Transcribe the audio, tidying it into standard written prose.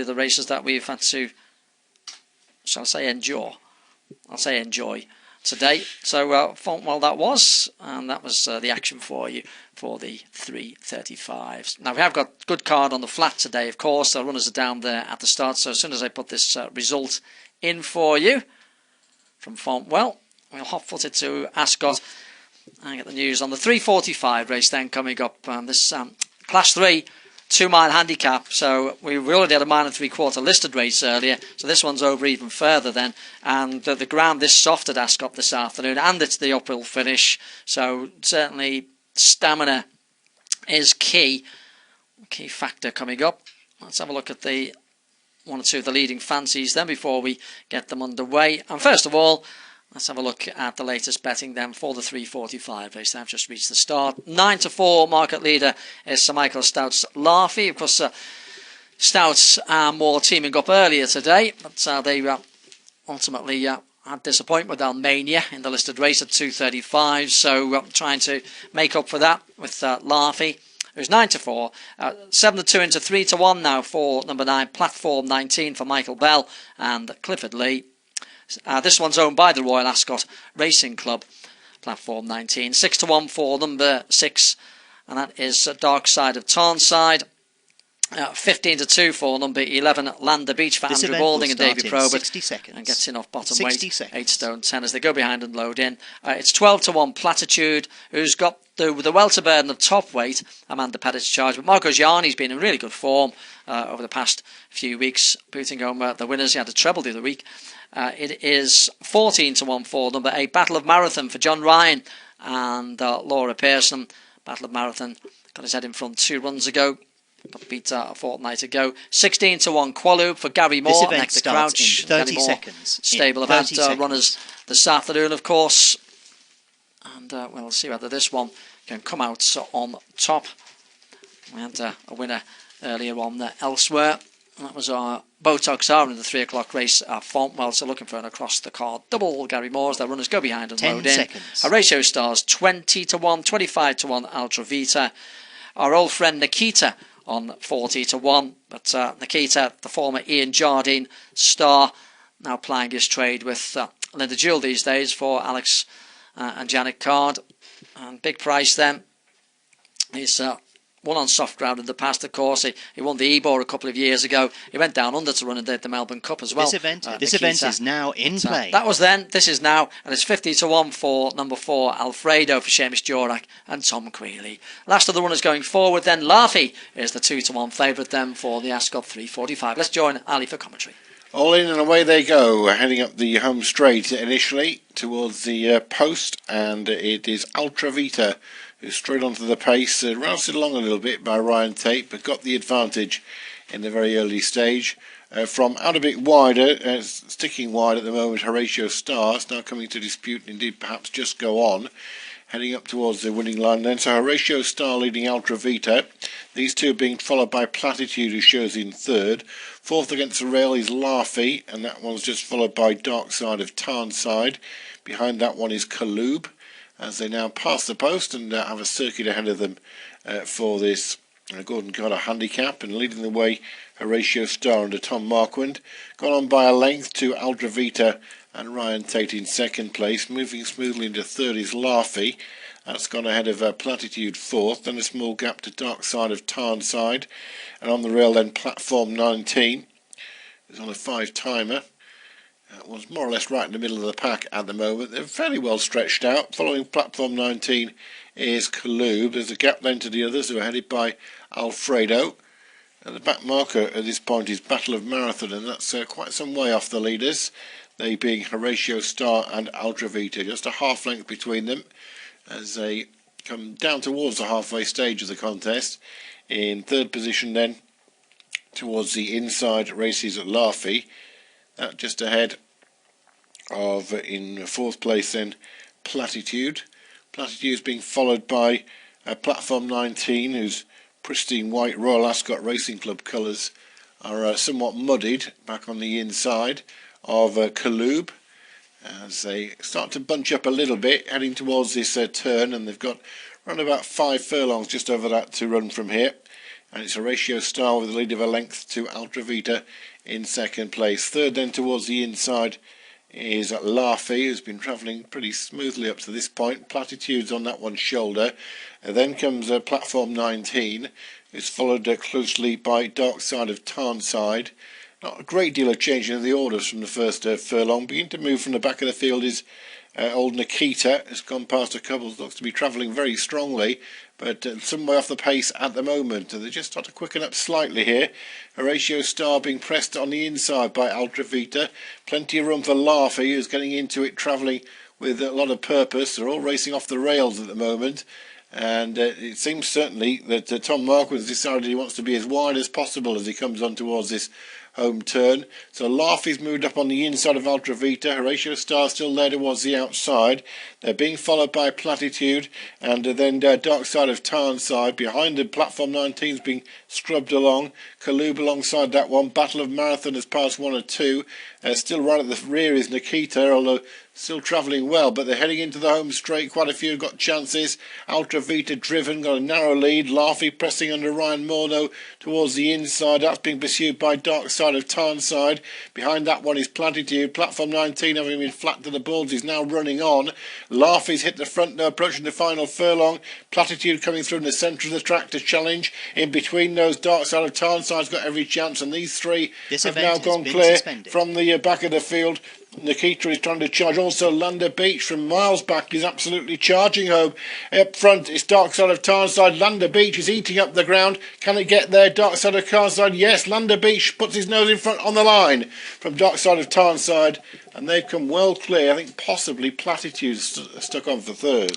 the races that we've had to, shall I say, endure. I'll say enjoy today. So well, that was, and that was the action for you for the 335s. Now we have got good card on the flat today, of course. The runners are down there at the start, so as soon as I put this result in for you from Fontwell, we'll hot-foot it to Ascot and get the news on the 345 race then coming up. This Class 3 2-mile handicap, so we already had a 1 3/4 listed race earlier, so this one's over even further then, and the ground is soft at Ascot this afternoon, and it's the uphill finish, so certainly stamina is key factor coming up. Let's have a look at the 1 or 2 of the leading fancies then before we get them underway. And first of all, let's have a look at the latest betting then for the 345 race. They've just reached the start. 9-4 market leader is Sir Michael Stout's Laafy. Of course, Stouts are more teaming up earlier today, but they ultimately had disappointment with Almania in the listed race at 2:35. So trying to make up for that with Laafy. It was 9-4, 7-2 into 3-1 now for number 9, Platform 19 for Michael Bell and Clifford Lee. This one's owned by the Royal Ascot Racing Club, Platform 19. 6-1 for number 6, and that is Dark Side of Tarnside. 15-2 for number 11, Lander Beach for Andrew Balding and David Probert. 60 seconds. And gets in off bottom weight, 60 8 stone 10 as they go behind and load in. It's 12-1 Platitude, who's got the welter burden of top weight, Amanda Pettit's charge. But Marco Gianni's been in really good form over the past few weeks, booting home the winners. He had a treble the other week. It is 14-1 for number 8, Battle of Marathon for John Ryan and Laura Pearson. Battle of Marathon got his head in front 2 runs ago. Got beat a fortnight ago. 16-1 Qualoob for Gary Moore. This event Nectar starts Crouch. in 30 seconds. Stable of runners this afternoon, of course. And we'll see whether this one can come out on top. We had a winner earlier on elsewhere. That was our Botox R in the 3 o'clock race at Fontwell. So looking for an across the card double. Gary Moore's. Their runners go behind and load in. 10 seconds. Horatio Stars 20-1, 25-1 Ultra Vita. Our old friend Nikita on 40-1, but Nikita, the former Ian Jardine star, now plying his trade with Linda Jewell these days for Alex and Janet Card, and big price then. He's won on soft ground in the past, of course. He won the Ebor a couple of years ago. He went down under to run in the Melbourne Cup as well. This event is now in play. That was then, this is now, and it's 50-1 for number 4, Alfredo for Seamus Jorak and Tom Quealy. Last of the runners going forward then, Laafy is the 2-1 favourite then for the Ascot 345. Let's join Ali for commentary. All in and away they go, heading up the home straight initially towards the post, and it is Ultra Vita who's straight onto the pace, rousted along a little bit by Ryan Tate, but got the advantage in the very early stage. From out a bit wider, sticking wide at the moment, Horatio Stars, now coming to dispute and indeed perhaps just go on, heading up towards the winning line then. So Horatio Star leading Ultra Vita. These two being followed by Platitude, who shows in third. Fourth against the rail is Laafy, and that one's just followed by Dark Side of Tarnside. Behind that one is Qualoob, as they now pass the post and have a circuit ahead of them for this Gordon Carter handicap, and leading the way Horatio Star under Tom Marquand. Gone on by a length to Ultra Vita and Ryan Tate in second place. Moving smoothly into third is Laafy. That's gone ahead of Platitude fourth. Then a small gap to Dark Side of Tarnside. And on the rail then Platform 19 is on a 5-timer. Was more or less right in the middle of the pack at the moment. They're fairly well stretched out. Following Platform 19 is Qualoob. There's a gap then to the others who are headed by Alfredo. And the back marker at this point is Battle of Marathon, and that's quite some way off the leaders. They being Horatio Star and Ultra Vita. Just a half length between them as they come down towards the halfway stage of the contest. In third position then, towards the inside races at Laafy. That just ahead of, in fourth place then, Platitude. Platitude being followed by Platform 19, whose pristine white Royal Ascot Racing Club colours are somewhat muddied back on the inside of Qualoob, as they start to bunch up a little bit heading towards this turn, and they've got around about 5 furlongs just over that to run from here. and it's Horatio Star with a lead of a length to Ultravita in second place. Third then towards the inside is Laafy, who's been travelling pretty smoothly up to this point. Platitudes on that one's shoulder. Then comes platform 19, who's followed closely by Dark Side of Tarnside. Not a great deal of changing of the orders from the first furlong. Beginning to move from the back of the field is old Nikita, has gone past a couple, looks to be travelling very strongly, but some way off the pace at the moment. They just start to quicken up slightly here. Horatio Star being pressed on the inside by Ultravita. Plenty of room for Laafy, who's getting into it, travelling with a lot of purpose. They're all racing off the rails at the moment. And it seems certainly that Tom Marquis has decided he wants to be as wide as possible as he comes on towards this home turn. So Laafy's moved up on the inside of Ultravita. Horatio Star still there towards the outside. They're being followed by Platitude, and then Dark Side of Tarnside. Behind the platform 19's being scrubbed along. Kaloob alongside that one. Battle of Marathon has passed 1 or 2. Still right at the rear is Nikita, although still travelling well, but they're heading into the home straight. Quite a few have got chances. Ultravita driven, got a narrow lead. Laafy pressing under Ryan Morneau towards the inside. That's being pursued by Dark Side of Tarnside. Behind that one is Platitude. Platform 19, having been flat to the boards, is now running on. Laafy's hit the front now, approaching the final furlong. Platitude coming through in the centre of the track to challenge. In between those, Dark Side of Tarnside's got every chance, and these three have now gone clear from the back of the field. Nikita is trying to charge. Also, Lander Beach from miles back is absolutely charging home. Up front, it's Dark Side of Tarnside. Lander Beach is eating up the ground. Can it get there? Dark Side of Tarnside, yes. Lander Beach puts his nose in front on the line from Dark Side of Tarnside, and they've come well clear. I think possibly Platitude stuck on for third.